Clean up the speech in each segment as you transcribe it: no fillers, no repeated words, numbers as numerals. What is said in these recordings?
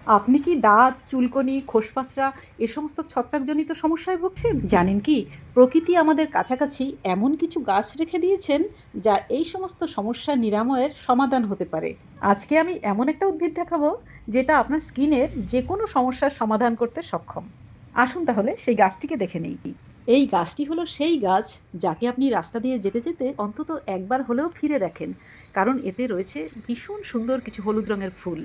আপনি কি দাঁত, চুলকনি, খোসপাঁচড়া এ সমস্ত ছত্রাকজনিত সমস্যায় ভুগছেন? জানেন কি প্রকৃতি আমাদের কাছাকাছি এমন কিছু গাছ রেখে দিয়েছেন যা এই সমস্ত সমস্যা নিরাময়ের সমাধান হতে পারে। আজকে আমি এমন একটা উদ্ভিদ দেখাবো যেটা আপনার স্কিনের যে কোনো সমস্যার সমাধান করতে সক্ষম। আসুন তাহলে সেই গাছটিকে দেখে নেই। এই গাছটি হলো সেই গাছ যাকে আপনি রাস্তা দিয়ে যেতে যেতে অন্তত একবার হলেও ফিরে দেখেন, কারণ এতে রয়েছে ভীষণ সুন্দর কিছু হলুদ রঙের ফুল।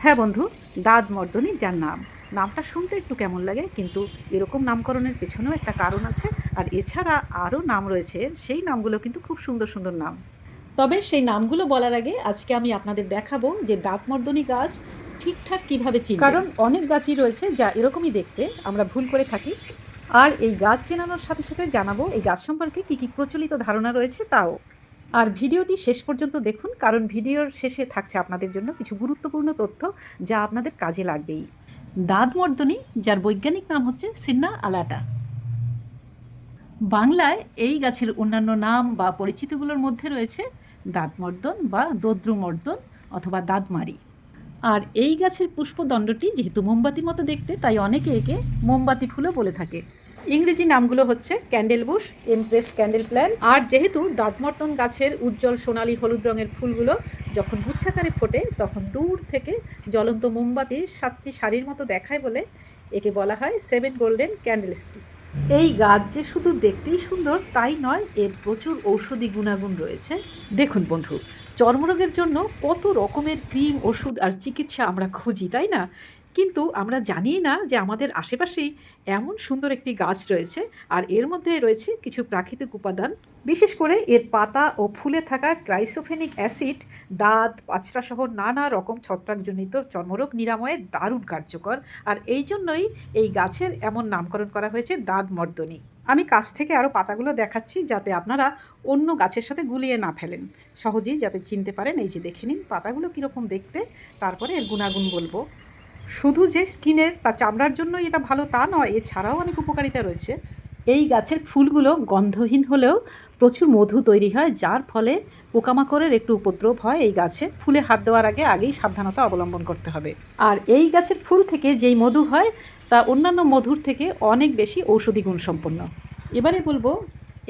হ্যাঁ বন্ধু, দাঁতমর্দনী যার নাম, নামটা শুনতে একটু কেমন লাগে, কিন্তু এরকম নামকরণের পেছনেও একটা কারণ আছে। আর এছাড়া আরও নাম রয়েছে, সেই নামগুলো কিন্তু খুব সুন্দর সুন্দর নাম। তবে সেই নামগুলো বলার আগে আজকে আমি আপনাদের দেখাবো যে দাঁতমর্দনী গাছ ঠিকঠাক কিভাবে চিনবেন, কারণ অনেক গাছই রয়েছে যা এরকমই দেখতে, আমরা ভুল করে থাকি। আর এই গাছ চেনানোর সাথে সাথে জানাবো এই গাছ সম্পর্কে কী কী প্রচলিত ধারণা রয়েছে তাও। আর ভিডিওটি শেষ পর্যন্ত দেখুন, কারণ ভিডিওর শেষে থাকছে আপনাদের জন্য কিছু গুরুত্বপূর্ণ তথ্য যা আপনাদের কাজে লাগবেই। দাঁতমর্দনী, যার বৈজ্ঞানিক নাম হচ্ছে সিন্না আলাটা। বাংলায় এই গাছের অন্যান্য নাম বা পরিচিতিগুলোর মধ্যে রয়েছে দাঁতমর্দন বা দদ্রুমর্দন অথবা দাঁতমারি। আর এই গাছের পুষ্পদণ্ডটি যেহেতু মোমবাতির মতো দেখতে, তাই অনেকে একে মোমবাতি ফুলও বলে থাকে। ইংরেজি নামগুলো হচ্ছে candle bush, empress candle plant. আর যেহেতু দাঁতমর্দন গাছের উজ্জ্বল সোনালি হলুদ রঙের ফুলগুলো যখন গুচ্ছাকারে ফোটে তখন দূর থেকে জ্বলন্ত মোমবাতির 7টি সারির মতো দেখায় বলে একে বলা হয় 7 গোল্ডেন ক্যান্ডেলস্টিক। এই গাছ যে শুধু দেখতেই সুন্দর তাই নয়, এর প্রচুর ঔষধি গুণাগুণ রয়েছে। দেখুন বন্ধু, চর্মরোগের জন্য কত রকমের ক্রিম, ওষুধ আর চিকিৎসা আমরা খুঁজি, তাই না? কিন্তু আমরা জানিই না যে আমাদের আশেপাশেই এমন সুন্দর একটি গাছ রয়েছে, আর এর মধ্যে রয়েছে কিছু প্রাকৃতিক উপাদান। বিশেষ করে এর পাতা ও ফুলে থাকা ক্রাইসোফেনিক অ্যাসিড দাঁত, পাচড়া সহ নানা রকম ছত্রাকজনিত চর্মরোগ নিরাময়ে দারুণ কার্যকর। আর এই জন্যই এই গাছের এমন নামকরণ করা হয়েছে দাঁতমর্দনী। আমি কাছ থেকে আরও পাতাগুলো দেখাচ্ছি যাতে আপনারা অন্য গাছের সাথে গুলিয়ে না ফেলেন, সহজেই যাতে চিনতে পারেন। এই যে দেখে নিন পাতাগুলো কীরকম দেখতে, তারপরে এর গুণাগুণ বলবো। শুধু যে স্কিনের বা চামড়ার জন্য এটা ভালো তা নয়, এছাড়াও অনেক উপকারিতা রয়েছে। এই গাছের ফুলগুলো গন্ধহীন হলেও প্রচুর মধু তৈরি হয়, যার ফলে পোকামাকড়ের একটু উপদ্রব হয় এই গাছে। ফুলে হাত দেওয়ার আগেই সাবধানতা অবলম্বন করতে হবে। আর এই গাছের ফুল থেকে যেই মধু হয় তা অন্যান্য মধুর থেকে অনেক বেশি ঔষধি গুণসম্পন্ন। এবারে বলবো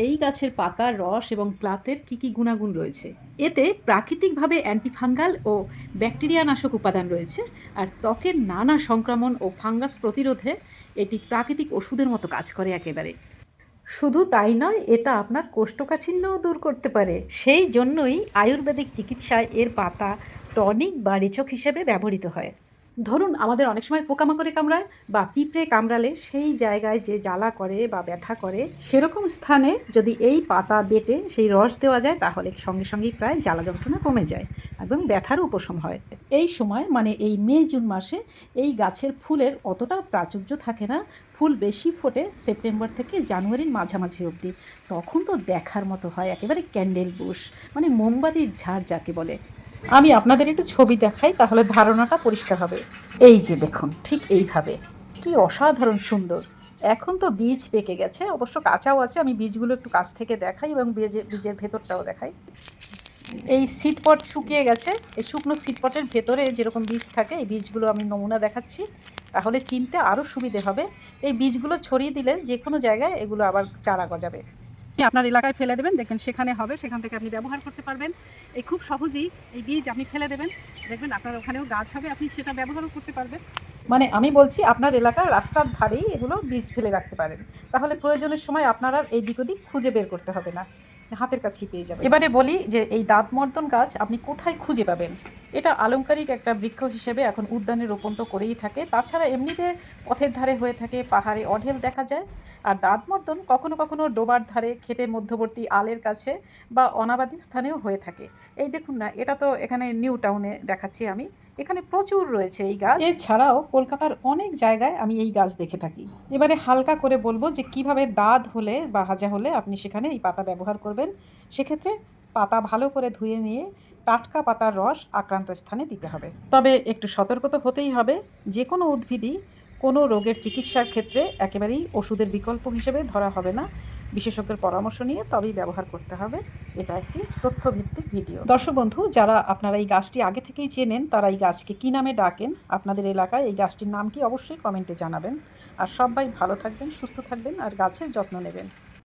এই গাছের পাতার রস এবং ক্লাতের কী কী গুণাগুণ রয়েছে। এতে প্রাকৃতিকভাবে অ্যান্টিফাঙ্গাল ও ব্যাকটেরিয়া নাশক উপাদান রয়েছে, আর ত্বকের নানা সংক্রমণ ও ফাঙ্গাস প্রতিরোধে এটি প্রাকৃতিক ওষুধের মতো কাজ করে একেবারে। শুধু তাই নয়, এটা আপনার কোষ্ঠকাঠিন্যও দূর করতে পারে। সেই জন্যই আয়ুর্বেদিক চিকিৎসায় এর পাতা টনিক বা রেচক হিসেবে ব্যবহৃত হয়। ধরুন আমাদের অনেক সময় পোকামাকড়ে কামড়ায় বা পিঁপড়ে কামড়ালে সেই জায়গায় যে জ্বালা করে বা ব্যথা করে, সেরকম স্থানে যদি এই পাতা বেটে সেই রস দেওয়া যায় তাহলে সঙ্গে সঙ্গেই প্রায় জ্বালা যন্ত্রণা কমে যায় এবং ব্যথারও উপশম হয়। এই সময় মানে এই মে জুন মাসে এই গাছের ফুলের অতটা প্রাচুর্য থাকে না। ফুল বেশি ফোটে সেপ্টেম্বর থেকে জানুয়ারির মাঝামাঝি অবধি। তখন তো দেখার মতো হয়, একেবারে ক্যান্ডেল বুশ, মানে মোমবাতির ঝাড় যাকে বলে। আমি আপনাদের একটু ছবি দেখাই, তাহলে ধারণাটা পরিষ্কার হবে। এই যে দেখুন, ঠিক এইভাবে কি অসাধারণ সুন্দর। এখন তো বীজ পেকে গেছে, অবশ্য কাঁচাও আছে। আমি বীজগুলো একটু কাছ থেকে দেখাই এবং বীজের ভেতরটাও দেখাই। এই সিডপট শুকিয়ে গেছে। এই শুকনো সিডপটের ভেতরে যেরকম বীজ থাকে, এই বীজগুলো আমি নমুনা দেখাচ্ছি, তাহলে চিনতে আরও সুবিধে হবে। এই বীজগুলো ছড়িয়ে দিলে যে কোনো জায়গায় এগুলো আবার চারা গজাবে। আপনার এলাকায় ফেলে দেবেন, দেখবেন সেখানে হবে, সেখান থেকে আপনি ব্যবহার করতে পারবেন। এই খুব সহজেই এই বীজ আপনি ফেলে দেবেন, দেখবেন আপনার ওখানেও গাছ হবে, আপনি সেটা ব্যবহারও করতে পারবেন। মানে আমি বলছি আপনার এলাকার রাস্তার ধারেই এগুলো বীজ ফেলে রাখতে পারেন, তাহলে প্রয়োজনের সময় আপনার আর এই দিক ওদিক খুঁজে বের করতে হবে না, হাতের কাছেই পেয়ে যাবেন। এবারে বলি যে এই দাঁতমর্দন গাছ আপনি কোথায় খুঁজে পাবেন। এটা আলংকারিক একটা বৃক্ষ হিসেবে এখন উদ্যানে রোপণ তো করেই থাকে, তাছাড়া এমনিতে পথের ধারে হয়ে থাকে, পাহাড়ে অঢেল দেখা যায়। আর দাঁতমর্দন কখনো কখনো ডোবার ধারে, ক্ষেতের মধ্যবর্তী আলের কাছে বা অনাবাদি স্থানেও হয়ে থাকে। এই দেখুন না, এটা তো এখানে নিউ টাউনে দেখাচ্ছি আমি, এখানে প্রচুর রয়েছে এই গাছ। এছাড়াও কলকাতার অনেক জায়গায় আমি এই গাছ দেখে থাকি। এবারে হালকা করে বলবো যে কিভাবে দাঁত হলে বা হাজা হলে আপনি সেখানে এই পাতা ব্যবহার করবেন। সেক্ষেত্রে পাতা ভালো করে ধুয়ে নিয়ে টাটকা পাতার রস আক্রান্ত স্থানে দিতে হবে। তবে একটু সতর্ক তো হতেই হবে, যে কোনো উদ্ভিদই কোনো রোগের চিকিৎসার ক্ষেত্রে একেবারেই ওষুধের বিকল্প হিসেবে ধরা হবে না। বিশেষজ্ঞের পরামর্শ নিয়ে তবেই ব্যবহার করতে হবে। এটা একটি তথ্যভিত্তিক ভিডিও। দর্শক বন্ধু, যারা আপনারা এই গাছটি আগে থেকেই চেনেন তারা এই গাছকে কী নামে ডাকেন, আপনাদের এলাকায় এই গাছটির নাম কি অবশ্যই কমেন্টে জানাবেন। আর সবাই ভালো থাকবেন, সুস্থ থাকবেন আর গাছের যত্ন নেবেন।